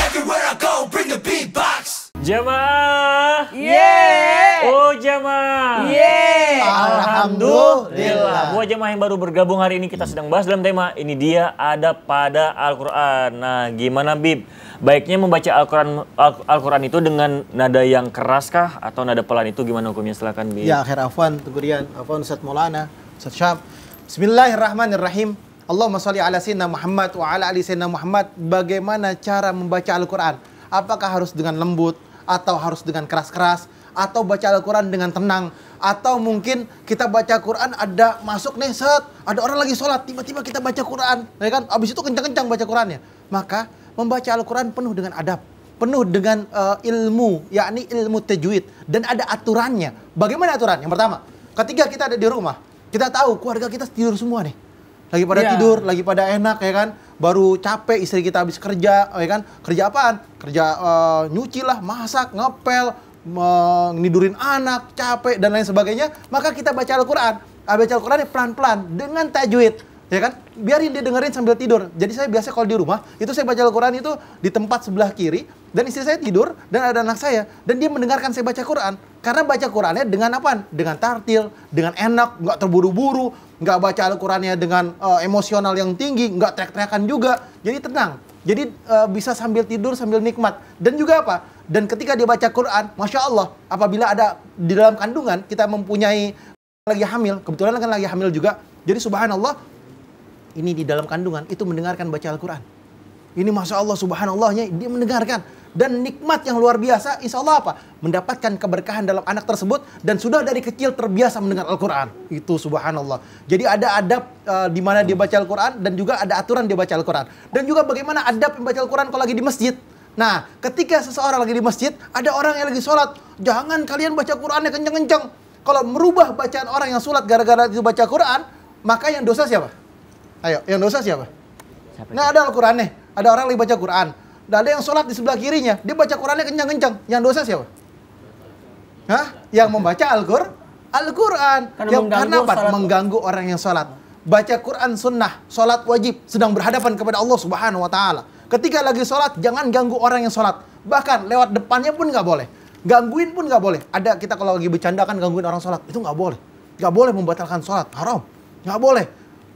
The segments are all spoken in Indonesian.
Everywhere I go, bring the beatbox. Jamaah. Yeay. Oh jamaah. Yeay. Alhamdulillah. Buat jamaah yang baru bergabung hari ini kita sedang bahas dalam tema ini dia ada pada Al-Quran. Nah gimana Bib? Baiknya membaca Al-Quran itu dengan nada yang keras kah atau nada pelan itu gimana hukumnya? Silakan Bib. Ya khair afwan, Tugurian, afwan Ustaz Maulana, Ustaz Syam. Bismillahirrahmanirrahim. Allahumma sholli ala sayyidina Muhammad wa ala ali sayyidina Muhammad. Bagaimana cara membaca Al-Quran? Apakah harus dengan lembut atau harus dengan keras-keras? Atau baca Al-Quran dengan tenang? Atau mungkin kita baca Quran ada masuk nih set, ada orang lagi sholat, tiba-tiba kita baca Quran, ya kan? Abis itu kencang-kencang baca Qurannya. Maka membaca Al-Quran penuh dengan adab, penuh dengan ilmu, yakni ilmu tajwid, dan ada aturannya. Bagaimana aturan? Yang pertama, ketika kita ada di rumah, kita tahu keluarga kita tidur semua nih. Lagi pada tidur, lagi pada enak ya kan. Baru capek, istri kita habis kerja, ya kan. Kerja apaan? Kerja nyuci lah, masak, ngepel, nidurin anak, capek dan lain sebagainya. Maka kita baca Al-Quran. Baca Al-Quran pelan-pelan dengan tajwid, ya kan. Biarin dia dengerin sambil tidur. Jadi saya biasa kalau di rumah, itu saya baca Al-Quran itu di tempat sebelah kiri. Dan istri saya tidur, dan ada anak saya. Dan dia mendengarkan saya baca Quran. Karena baca Qurannya dengan apa? Dengan tartil, dengan enak, nggak terburu-buru. Nggak baca Al-Qurannya dengan emosional yang tinggi, nggak teriak-teriakan juga. Jadi tenang. Jadi bisa sambil tidur, sambil nikmat. Dan juga apa? Dan ketika dia baca Quran, Masya Allah, apabila ada di dalam kandungan, kita mempunyai lagi hamil, kebetulan kan lagi hamil juga. Jadi subhanallah, ini di dalam kandungan, itu mendengarkan baca Al-Quran. Ini Masya Allah, subhanallahnya, dia mendengarkan. Dan nikmat yang luar biasa, insya Allah apa? Mendapatkan keberkahan dalam anak tersebut dan sudah dari kecil terbiasa mendengar Al-Quran. Itu subhanallah. Jadi ada adab di mana dia baca Al-Quran dan juga ada aturan dia baca Al-Quran. Dan juga bagaimana adab membaca Al-Quran kalau lagi di masjid. Nah, ketika seseorang lagi di masjid, ada orang yang lagi sholat. Jangan kalian baca Qurannya kenceng-kenceng. Kalau merubah bacaan orang yang sholat gara-gara itu baca Quran, maka yang dosa siapa? Ayo, yang dosa siapa? Nah, ada Al-Quran nih. Ada orang lagi baca Quran. Dan ada yang sholat di sebelah kirinya, dia baca Qurannya kencang-kencang. Yang dosa siapa? Hah? Yang membaca Al-Quran. Karena apa? Mengganggu orang yang sholat. Baca Quran sunnah, sholat wajib, sedang berhadapan kepada Allah Subhanahu Wa Taala. Ketika lagi sholat, jangan ganggu orang yang sholat. Bahkan lewat depannya pun nggak boleh. Gangguin pun nggak boleh. Ada kita kalau lagi bercanda kan gangguin orang sholat, itu nggak boleh. Nggak boleh membatalkan sholat, haram. Nggak boleh.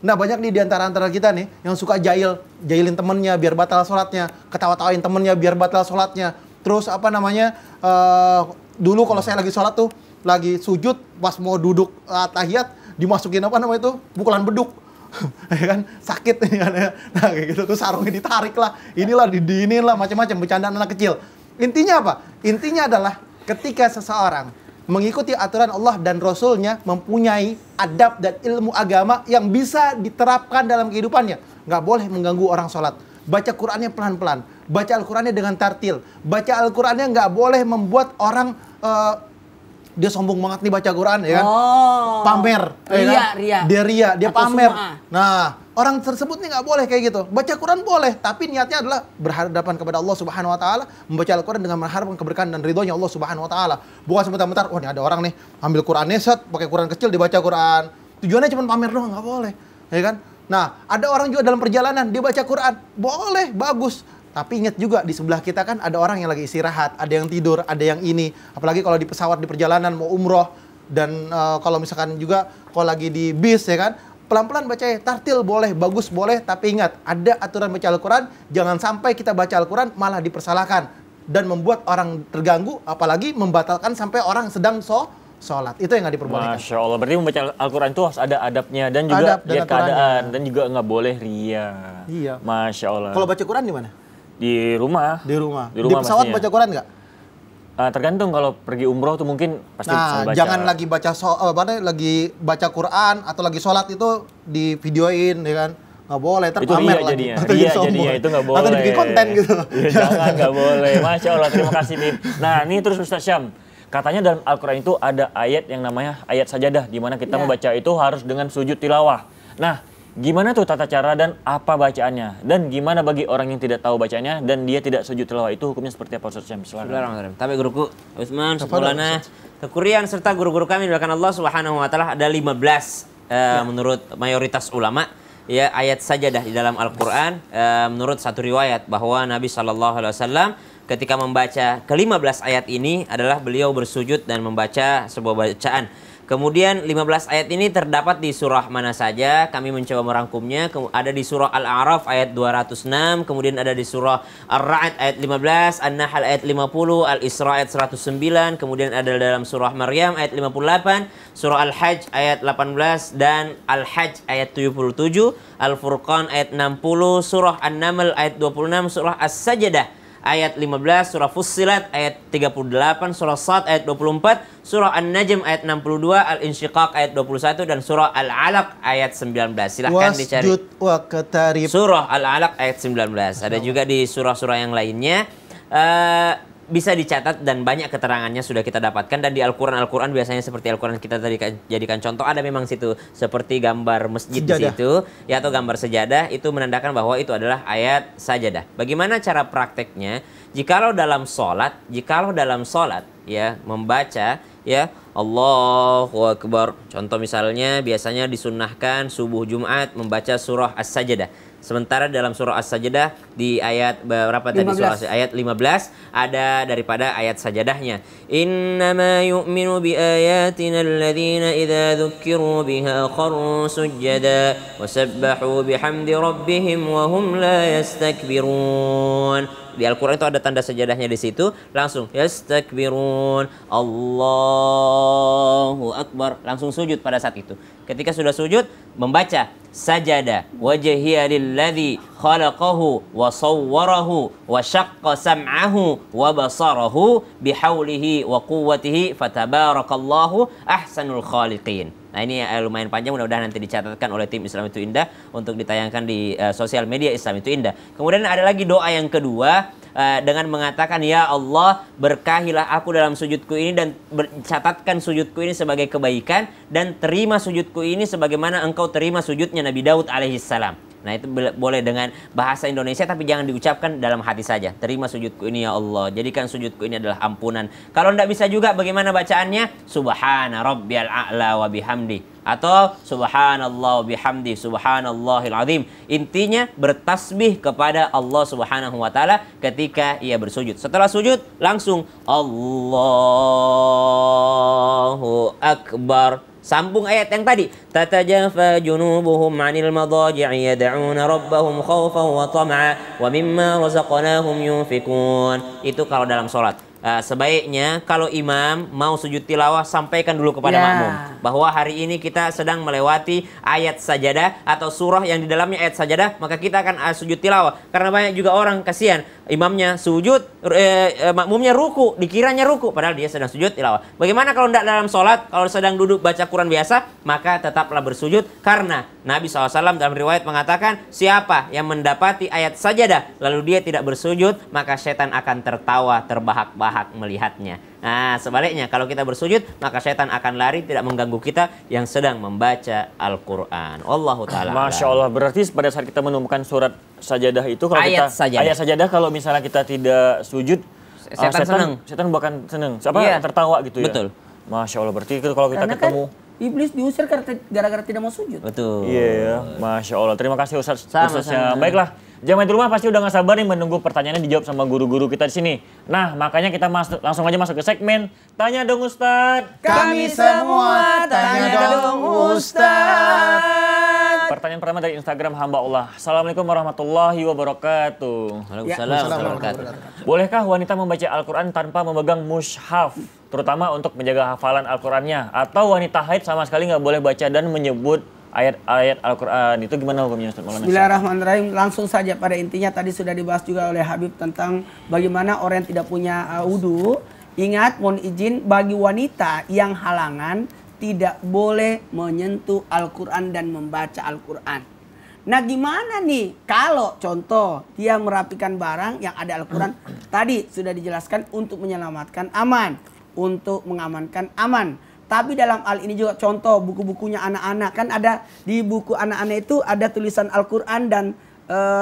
Nah banyak nih di antara kita nih yang suka jahilin temennya biar batal sholatnya, ketawa-tawain temennya biar batal sholatnya. Terus apa namanya, dulu kalau saya lagi sholat tuh, lagi sujud pas mau duduk tahiyat, dimasukin apa namanya itu, pukulan beduk. Ya kan, sakit nih kan ya. Nah kayak gitu tuh sarungnya ditarik lah, inilah didiinin lah, macam-macam bercandaan anak kecil. Intinya apa? Intinya adalah ketika seseorang mengikuti aturan Allah dan Rasulnya, mempunyai adab dan ilmu agama yang bisa diterapkan dalam kehidupannya. Nggak boleh mengganggu orang sholat. Baca Qurannya pelan-pelan. Baca Al-Qurannya dengan tartil. Baca Al-Qurannya nggak boleh membuat orang dia sombong banget nih baca Quran, ya kan? Pamer. Dia ria, dia pamer. Nah, orang tersebut nih nggak boleh kayak gitu. Baca Quran boleh, tapi niatnya adalah berhadapan kepada Allah Subhanahu Wa Taala, membaca Al-Quran dengan mengharapkan keberkahan dan ridhonya Allah Subhanahu Wa Taala. Bukan sebentar-bentar, wah ini ada orang nih ambil Qurannya set, pakai Quran kecil dibaca Quran. Tujuannya cuma pamer doang, nggak boleh, ya kan? Nah, ada orang juga dalam perjalanan dia baca Quran, boleh, bagus. Tapi ingat juga di sebelah kita kan ada orang yang lagi istirahat, ada yang tidur, ada yang ini. Apalagi kalau di pesawat di perjalanan mau umroh dan kalau misalkan juga kalau lagi di bis ya kan, pelan-pelan baca ya, tartil boleh, bagus boleh, tapi ingat ada aturan baca Al-Quran, jangan sampai kita baca Al-Quran malah dipersalahkan dan membuat orang terganggu, apalagi membatalkan sampai orang sedang sholat. Itu yang nggak diperbolehkan. Masya Allah, berarti membaca Al-Quran itu harus ada adabnya dan juga lihat keadaan dan juga nggak boleh ria. Iya. Masya Allah. Kalau baca Quran di mana? Di rumah. Di rumah. Di rumah pesawat pastinya. baca Quran nggak? Tergantung, kalau pergi umroh tuh mungkin pasti nah, baca. jangan lagi lagi baca Quran atau lagi sholat itu di videoin, ya kan? Nggak boleh, itu ria jadinya. Ria jadinya, itu nggak boleh. Atau dibikin konten gitu. Ya, jangan, nggak boleh. Masya Allah, terima kasih Bib. Nah ini terus Ustaz Syam, katanya dalam Al-Quran itu ada ayat yang namanya ayat sajadah, di mana kita membaca itu harus dengan sujud tilawah. Nah, gimana tuh tata cara dan apa bacaannya? Dan gimana bagi orang yang tidak tahu bacaannya dan dia tidak sujud tilawah, itu hukumnya seperti apa Ustaz Syam? Silakan. Tapi guruku Utsman, Maulana, kekurian serta guru-guru kami dilakukan Allah Subhanahu Wa Taala ada 15 menurut mayoritas ulama. ya ayat sajadah di dalam Al-Qur'an. Menurut satu riwayat bahwa Nabi SAW ketika membaca ke-15 ayat ini adalah beliau bersujud dan membaca sebuah bacaan. Kemudian 15 ayat ini terdapat di surah mana saja? Kami mencoba merangkumnya. Ada di surah Al-A'raf ayat 206, kemudian ada di surah Ar-Ra'd ayat 15, An-Nahl ayat 50, Al-Isra ayat 109, kemudian ada dalam surah Maryam ayat 58, surah Al-Hajj ayat 18 dan Al-Hajj ayat 77, Al-Furqan ayat 60, surah An-Naml ayat 26, surah As-Sajdah ayat 15, surah Fussilat ayat 38, surah Sad ayat 24, surah An-Najm ayat 62, Al-Insyiqaq ayat 21 dan surah Al-Alaq ayat 19. Silahkan dicari. Wasjud waqtarib. Surah Al-Alaq ayat 19. Ada juga di surah-surah yang lainnya. Bisa dicatat dan banyak keterangannya sudah kita dapatkan, dan di Al-Quran biasanya seperti Al-Quran kita tadi jadikan contoh, ada memang situ seperti gambar masjid sejadah di situ ya, atau gambar sejadah, itu menandakan bahwa itu adalah ayat sajadah. Bagaimana cara prakteknya? Jikalau dalam sholat ya membaca ya Allahu Akbar, contoh misalnya biasanya disunnahkan subuh Jumat membaca surah As-Sajdah. Sementara dalam surah As-Sajdah di ayat berapa tadi? Surah ayat 15 ada daripada ayat sajadahnya. Innama yu'minu bi ayatina alladhina idza dzukkiru biha kharru sujada wa sabbahu bihamdi rabbihim wa hum la yastakbirun. Di Al-Quran itu ada tanda sajadahnya di situ, langsung yastakbirun, Allahu Akbar, langsung sujud pada saat itu. Ketika sudah sujud, membaca sajada wajhiya lilladzi khalaqahu wa sawwarahu wa syaqqa sam'ahu wa basarahu bihaulihi wa quwwatihi fatabarakallahu ahsanul khaliqin. Nah ini lumayan panjang, mudah-mudahan nanti dicatatkan oleh tim Islam Itu Indah untuk ditayangkan di sosial media Islam Itu Indah. Kemudian ada lagi doa yang kedua dengan mengatakan, ya Allah berkahilah aku dalam sujudku ini dan catatkan sujudku ini sebagai kebaikan, dan terima sujudku ini sebagaimana engkau terima sujudnya Nabi Daud alaihissalam. Nah itu boleh dengan bahasa Indonesia, tapi jangan diucapkan dalam hati saja. Terima sujudku ini ya Allah, jadikan sujudku ini adalah ampunan. Kalau tidak bisa juga bagaimana bacaannya? Subhana rabbiyal a'la wa bihamdi, atau subhanallah wa bihamdi subhanallahil azim. Intinya bertasbih kepada Allah Subhanahu wa taala ketika ia bersujud. Setelah sujud langsung Allahu Akbar. Sambung ayat yang tadi, tatajafa junubuhum 'anil madaji'i yad'una rabbahum khaufan wa tam'a wa mimma razaqnahum yunfikun. Itu kalau dalam sholat. Sebaiknya kalau imam mau sujud tilawah, sampaikan dulu kepada makmum bahwa hari ini kita sedang melewati ayat sajadah atau surah yang di dalamnya ayat sajadah, maka kita akan sujud tilawah. Karena banyak juga orang kasihan, imamnya sujud, makmumnya ruku, dikiranya ruku, padahal dia sedang sujud tilawah. Bagaimana kalau tidak dalam sholat, kalau sedang duduk baca Quran biasa, maka tetaplah bersujud, karena Nabi SAW dalam riwayat mengatakan, siapa yang mendapati ayat sajadah lalu dia tidak bersujud, maka setan akan tertawa terbahak-bahak melihatnya. Nah sebaliknya, kalau kita bersujud, maka setan akan lari, tidak mengganggu kita yang sedang membaca Al-Quran. Wallahu ta'ala. Masya Allah, berarti pada saat kita menemukan surat sajadah itu, kalau ayat kita ayat sajadah, kalau misalnya kita tidak sujud, setan senang. Setan bahkan senang. Siapa tertawa gitu ya? Betul. Masya Allah, berarti kalau kita Karena ketemu iblis diusir gara-gara tidak mau sujud. Betul. iya, Masya Allah. Terima kasih Ustaz. Sama-sama. Ustaznya. Baiklah, jamaah di rumah pasti udah gak sabar nih menunggu pertanyaannya dijawab sama guru-guru kita di sini. Nah, makanya kita langsung aja masuk ke segmen Tanya Dong Ustaz. Kami semua tanya dong Ustaz. Pertanyaan pertama dari Instagram hamba Allah. Assalamualaikum warahmatullahi wabarakatuh. Waalaikumsalam warahmatullahi wabarakatuh. Bolehkah wanita membaca Al-Quran tanpa memegang mushaf? Terutama untuk menjaga hafalan Al-Qurannya. Atau wanita haid sama sekali nggak boleh baca dan menyebut ayat-ayat Al-Quran. Itu gimana hukumnya Ustaz Maulana? Bismillahirrahmanirrahim. Langsung saja pada intinya tadi sudah dibahas juga oleh Habib tentang bagaimana orang yang tidak punya wudu. Ingat, mohon izin, bagi wanita yang halangan tidak boleh menyentuh Al-Quran dan membaca Al-Quran. Nah gimana nih kalau contoh dia merapikan barang yang ada Al-Quran. Tadi sudah dijelaskan untuk menyelamatkan aman, untuk mengamankan aman. Tapi dalam hal ini juga contoh buku-bukunya anak-anak. Kan ada di buku anak-anak itu ada tulisan Al-Quran dan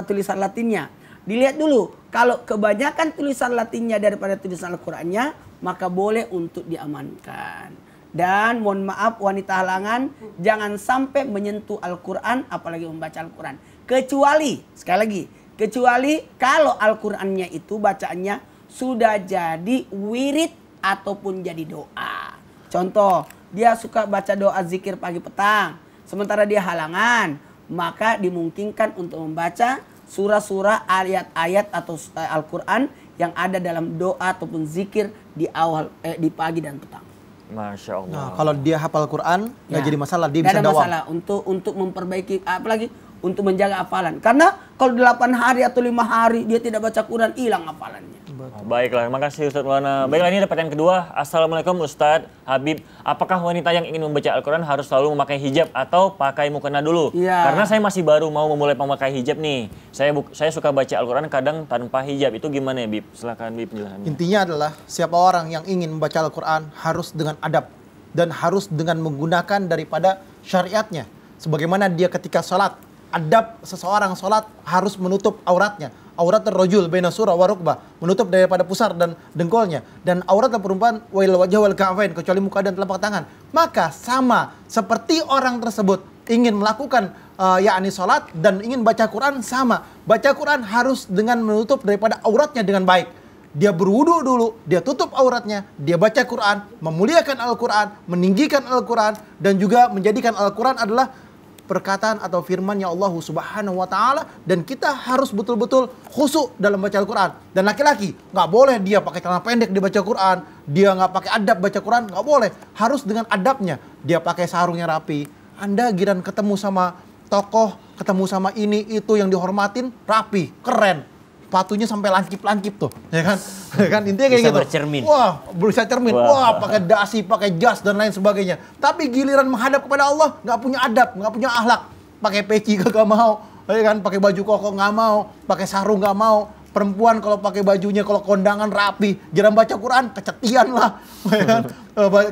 tulisan Latinnya. Dilihat dulu, kalau kebanyakan tulisan Latinnya daripada tulisan Al-Qurannya, maka boleh untuk diamankan. Dan mohon maaf wanita halangan jangan sampai menyentuh Al-Quran apalagi membaca Al-Quran. Kecuali, sekali lagi, kecuali kalau Al-Qurannya itu bacaannya sudah jadi wirid ataupun jadi doa. Contoh, dia suka baca doa zikir pagi petang, sementara dia halangan, maka dimungkinkan untuk membaca surah-surah, ayat-ayat atau Al-Quran yang ada dalam doa ataupun zikir di awal, di pagi dan petang. Masya Allah. Nah, kalau dia hafal Quran nggak Ya. jadi masalah, dia Nggak bisa ada dawam. masalah untuk memperbaiki, apalagi untuk menjaga hafalan. Karena kalau 8 hari atau 5 hari dia tidak baca Quran, hilang hafalannya. Baiklah, terima kasih Ustadz Maulana. Baiklah, ini pertanyaan kedua. Assalamualaikum Ustadz Habib. Apakah wanita yang ingin membaca Al-Quran harus selalu memakai hijab atau pakai mukena dulu? Iya. Karena saya masih baru mau memulai memakai hijab nih. Saya suka baca Al-Quran kadang tanpa hijab. Itu gimana ya, Bib? Silakan Bib penjelasannya. Intinya adalah siapa orang yang ingin membaca Al-Quran harus dengan adab dan harus dengan menggunakan daripada syariatnya. Sebagaimana dia ketika sholat, adab seseorang sholat harus menutup auratnya. Aurat rajul baina surah wa rukbah, menutup daripada pusar dan dengkolnya. Dan aurat perempuan wal wajh wal ka'fain, kecuali muka dan telapak tangan. Maka sama seperti orang tersebut ingin melakukan yakni sholat dan ingin baca Quran, sama. Baca Quran harus dengan menutup daripada auratnya dengan baik. Dia berwudu dulu, dia tutup auratnya, dia baca Quran, memuliakan Al-Quran, meninggikan Al-Quran, dan juga menjadikan Al-Quran adalah perkataan atau firman-Nya Allah Subhanahu wa taala, dan kita harus betul-betul khusyuk dalam baca Al-Quran. Dan laki-laki nggak boleh dia pakai celana pendek dia baca Quran, dia nggak pakai adab baca Quran, nggak boleh. Harus dengan adabnya. Dia pakai sarungnya rapi. Anda giran ketemu sama tokoh, ketemu sama ini itu yang dihormatin, rapi, keren. Sepatunya sampai lancip-lancip tuh, ya kan? Ya kan, intinya kayak Bisa gitu. bercermin. Wah, bisa cermin. Wah, pakai dasi, pakai jas dan lain sebagainya. Tapi giliran menghadap kepada Allah nggak punya adab, nggak punya akhlak. Pakai peci kagak mau, ya kan? Pakai baju koko nggak mau, pakai sarung nggak mau. Perempuan kalau pakai bajunya kalau kondangan rapi, giliran baca Quran kecetian lah, ya kan?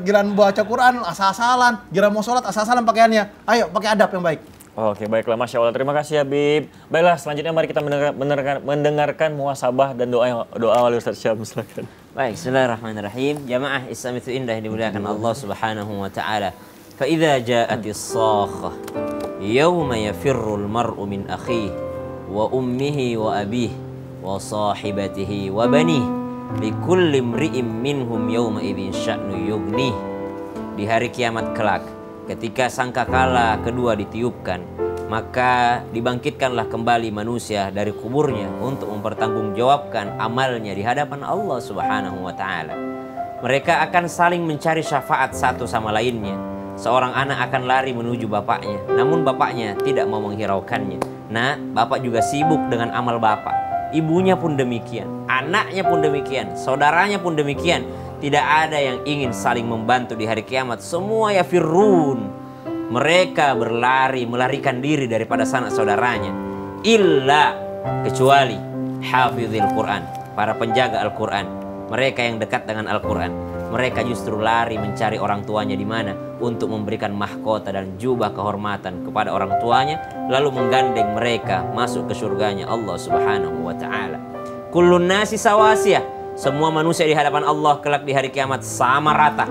Giliran baca Quran asal-asalan, giliran mau sholat asal-asalan pakaiannya. Ayo pakai adab yang baik. Oke, baiklah. Masya Allah. Terima kasih Habib. Baiklah, selanjutnya mari kita mendengarkan muhasabah dan doa oleh Ustaz Syam. Silakan. Baik, bismillahirrahmanirrahim. Jamaah Islam itu indah dimuliakan Allah Subhanahu wa taala. Fa idza ja'atis sakhah yauma yafirrul mar'u min akhihi wa ummihi wa abihi wa sahibatihi wa banihi likulli imri'in minhum yauma idzin sya'nu yughnih. Di hari kiamat kelak, ketika sangkakala kedua ditiupkan, maka dibangkitkanlah kembali manusia dari kuburnya untuk mempertanggungjawabkan amalnya di hadapan Allah Subhanahu wa taala. Mereka akan saling mencari syafaat satu sama lainnya. Seorang anak akan lari menuju bapaknya, namun bapaknya tidak mau menghiraukannya. Nah, bapak juga sibuk dengan amal bapak. Ibunya pun demikian, anaknya pun demikian, saudaranya pun demikian. Tidak ada yang ingin saling membantu di hari kiamat. Semua yafirrun. Mereka berlari, melarikan diri daripada sanak saudaranya. Illa, kecuali hafizil Quran, para penjaga Al-Quran. Mereka yang dekat dengan Al-Quran. Mereka justru lari mencari orang tuanya di mana untuk memberikan mahkota dan jubah kehormatan kepada orang tuanya, lalu menggandeng mereka masuk ke surganya Allah Subhanahu wa taala. Kullun nasi sawasiyah. Semua manusia di hadapan Allah kelak di hari kiamat sama rata.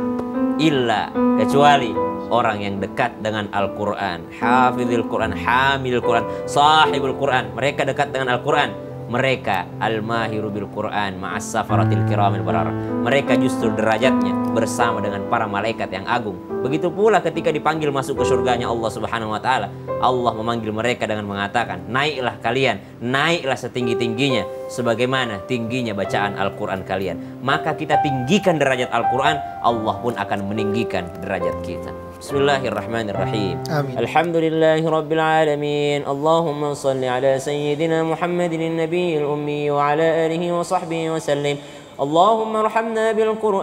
Illa, kecuali orang yang dekat dengan Al-Quran. Hafizil Quran, hamil Quran, sahibul Quran. Mereka dekat dengan Al-Quran. Mereka al-mahiru bil Quran ma'as safaratil kiramil bararah. Mereka justru derajatnya bersama dengan para malaikat yang agung. Begitu pula ketika dipanggil masuk ke surganya Allah Subhanahu wa taala, Allah memanggil mereka dengan mengatakan, "Naiklah kalian, naiklah setinggi-tingginya sebagaimana tingginya bacaan Al-Qur'an kalian." Maka kita tinggikan derajat Al-Qur'an, Allah pun akan meninggikan derajat kita. Bismillahirrahmanirrahim. Amin. Alhamdulillahi rabbil alamin. Allahumma salli ala sayyidina Muhammadin nabiyil ummi wa ala alihi wa sahbihi wa sallim. اللهم ارحمنا بالقرآن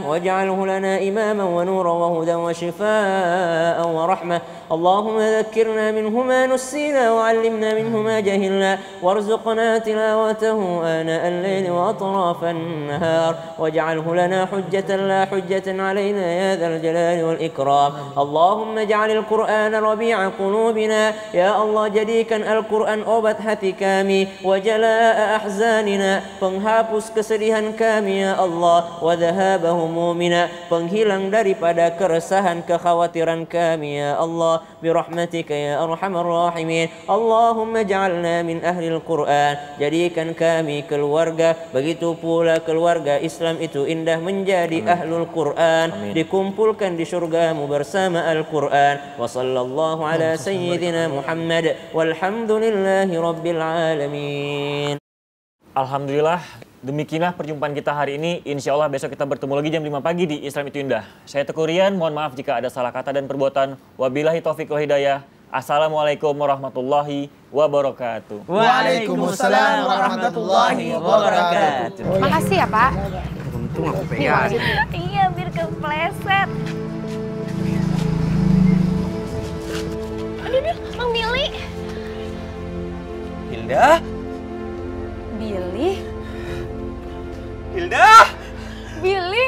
واجعله لنا إماما ونورا وهدى وشفاء ورحمة اللهم ذكرنا منه ما نسينا وعلمنا منه ما جهلنا وارزقنا تلاوته آناء الليل وأطراف النهار واجعله لنا حجة لا حجة علينا يا ذا الجلال والإكرام. اللهم اجعل القرآن ربيع قلوبنا يا الله, jadikan Al-Quran obat hati kami, وجلاء أحزاننا, penghapus kesedihan kami ya Allah, وذهاب همومنا, penghilang daripada keresahan kekhawatiran kami ya Allah, برحمتك يا أرحم الراحمين. اللهم اجعلنا من أهل القرآن, jadikan kami keluarga, begitu pula keluarga Islam itu indah menjadi ahlul Quran, dikumpulkan di surgamu bersama Al-Quran. Wa sallallahu ala sayyidina Muhammad walhamdulillahi rabbil alamin. Alhamdulillah, demikianlah perjumpaan kita hari ini. Insya Allah besok kita bertemu lagi jam 5 pagi di Islam Itu Indah. Saya Teguh Rian, mohon maaf jika ada salah kata dan perbuatan. Wabillahi taufiq wal hidayah. Assalamualaikum warahmatullahi wabarakatuh. Waalaikumsalam warahmatullahi wabarakatuh. Makasih ya Pak. Untung aku pegang. Iya, biar kepleset. Aduh, Bang Billy. Hilda? Billy? Hilda? Billy